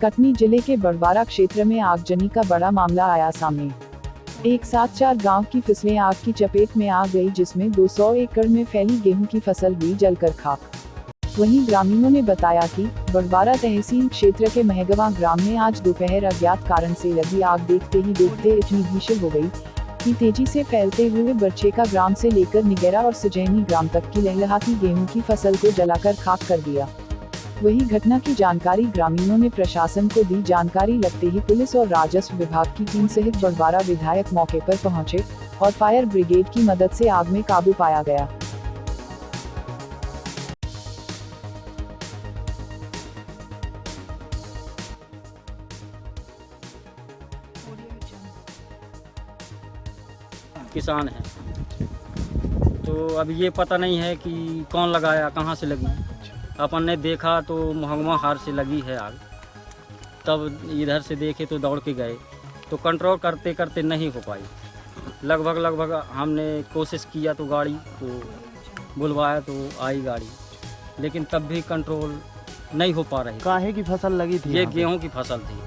कटनी जिले के बड़वारा क्षेत्र में आगजनी का बड़ा मामला आया सामने। एक साथ 4 गांव की फसलें आग की चपेट में आ गई, जिसमें 200 एकड़ में फैली गेहूं की फसल भी जलकर खाक। वहीं ग्रामीणों ने बताया कि बड़वारा तहसील क्षेत्र के महगवा ग्राम में आज दोपहर अज्ञात कारण से लगी आग देखते ही इतनी भीषण हो गई कि तेजी से फैलते हुए बरछेका ग्राम से लेकर निगेरा और सुजैनी ग्राम तक की लहलहाती गेहूं की फसल को जलाकर खाक कर दिया। वही घटना की जानकारी ग्रामीणों ने प्रशासन को दी। जानकारी लगते ही पुलिस और राजस्व विभाग की टीम सहित बड़वारा विधायक मौके पर पहुंचे और फायर ब्रिगेड की मदद से आग में काबू पाया गया। किसान है तो अब ये पता नहीं है कि कौन लगाया, कहाँ से लगी। अपन ने देखा तो महंगवा हार से लगी है आग। तब इधर से देखे तो दौड़ के गए तो कंट्रोल करते करते नहीं हो पाई। लगभग हमने कोशिश किया तो गाड़ी को बुलवाया तो आई गाड़ी, लेकिन तब भी कंट्रोल नहीं हो पा रही। काहे की फसल लगी थी? ये गेहूं की फसल थी।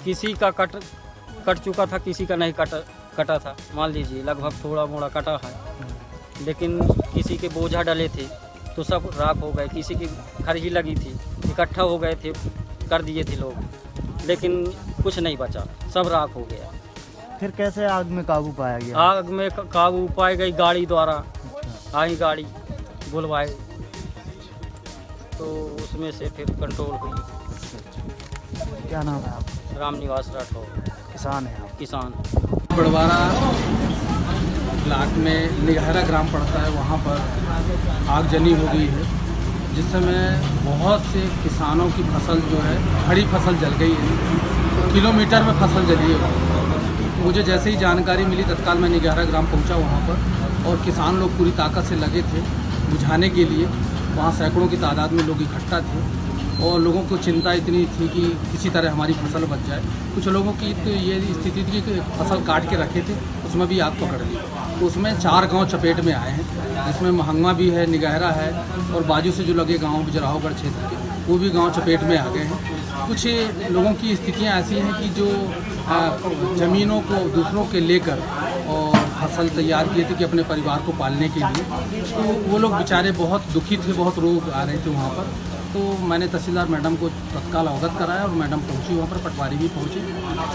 किसी का कट चुका था, किसी का नहीं कटा था। मान लीजिए लगभग थोड़ा मोड़ा कटा है, लेकिन किसी के बोझा डले थे तो सब राख हो गए। किसी की खरही लगी थी, इकट्ठा हो गए थे, कर दिए थे लोग, लेकिन कुछ नहीं बचा, सब राख हो गया। फिर कैसे आग में काबू पाया गया? आग में काबू पाई गई गाड़ी द्वारा। आई गाड़ी बुलवाए तो उसमें से फिर कंट्रोल हुई। क्या नाम है आपका? रामनिवास राठौर। किसान है आप? किसान। बड़वारा ब्लॉक में निगहरा ग्राम पड़ता है, वहाँ पर आगजनी हो गई है, जिस समय बहुत से किसानों की फसल जो है, खड़ी फसल जल गई है। किलोमीटर में फसल जली है। मुझे जैसे ही जानकारी मिली तत्काल मैं निगहरा ग्राम पहुँचा वहाँ पर, और किसान लोग पूरी ताकत से लगे थे बुझाने के लिए। वहाँ सैकड़ों की तादाद में लोग इकट्ठा थे और लोगों को चिंता इतनी थी कि किसी तरह हमारी फसल बच जाए। कुछ लोगों की तो ये स्थिति थी कि फसल काट के रखे थे, उसमें भी आग पकड़ ली। तो उसमें 4 गांव चपेट में आए हैं, जिसमें महंगवा भी है, निगहरा है, और बाजू से जो लगे गांव बिजराहोगढ़ क्षेत्र के, वो भी गांव चपेट में आ गए हैं। कुछ लोगों की स्थितियाँ ऐसी हैं कि जो ज़मीनों को दूसरों के लेकर और फसल तैयार किए थे कि अपने परिवार को पालने के लिए, तो वो लोग बेचारे बहुत दुखी थे, बहुत रोग आ रहे थे वहाँ पर। तो मैंने तहसीलदार मैडम को तत्काल अवगत कराया और मैडम पहुंची वहाँ पर, पटवारी भी पहुंचे।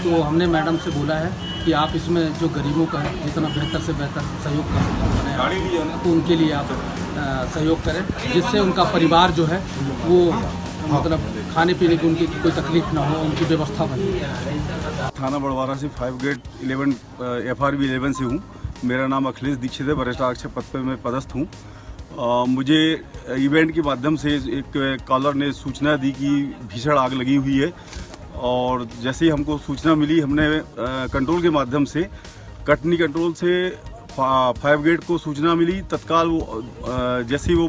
तो हमने मैडम से बोला है कि आप इसमें जो गरीबों का है जितना बेहतर से बेहतर सहयोग कर सकते हैं, तो उनके लिए आप सहयोग करें, जिससे उनका परिवार जो है वो मतलब खाने पीने की उनकी कोई तकलीफ ना हो, उनकी व्यवस्था बने। थाना बड़वारा से 5 गेट 11 FRB 11 से हूँ। मेरा नाम अखिलेश दीक्षित है, वरिष्ठ आरक्षक पद पर मैं पदस्थ हूँ। मुझे इवेंट के माध्यम से एक कॉलर ने सूचना दी कि भीषण आग लगी हुई है, और जैसे ही हमको सूचना मिली हमने कंट्रोल के माध्यम से कटनी कंट्रोल से 5 गेट को सूचना मिली। तत्काल वो जैसे ही वो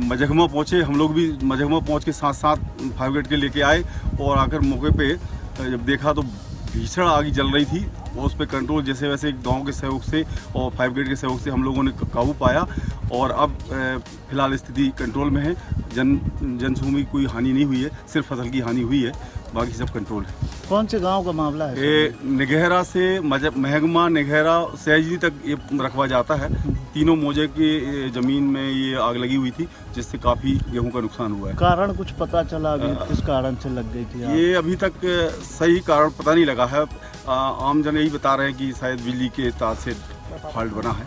मझगमा पहुँचे, हम लोग भी मझगमा पहुँच के साथ साथ 5 गेट के लेके आए, और आकर मौके पे जब देखा तो भीषण आग जल रही थी। और उस पर कंट्रोल जैसे वैसे गांव के सहयोग से और 5 गेट के सहयोग से हम लोगों ने काबू पाया, और अब फिलहाल स्थिति कंट्रोल में है। जनसमूह की कोई हानि नहीं हुई है, सिर्फ फसल की हानि हुई है, बाकी सब कंट्रोल है। कौन से गांव का मामला है? ये निगहरा से महगमा, निगहरा, सहजी तक ये रखवा जाता है। तीनों मौजे की ज़मीन में ये आग लगी हुई थी, जिससे काफ़ी गेहूं का नुकसान हुआ है। कारण कुछ पता चला अभी किस कारण से लग गई थी आग? ये अभी तक सही कारण पता नहीं लगा है। आम जन यही बता रहे हैं कि शायद बिजली के तार से फॉल्ट बना है।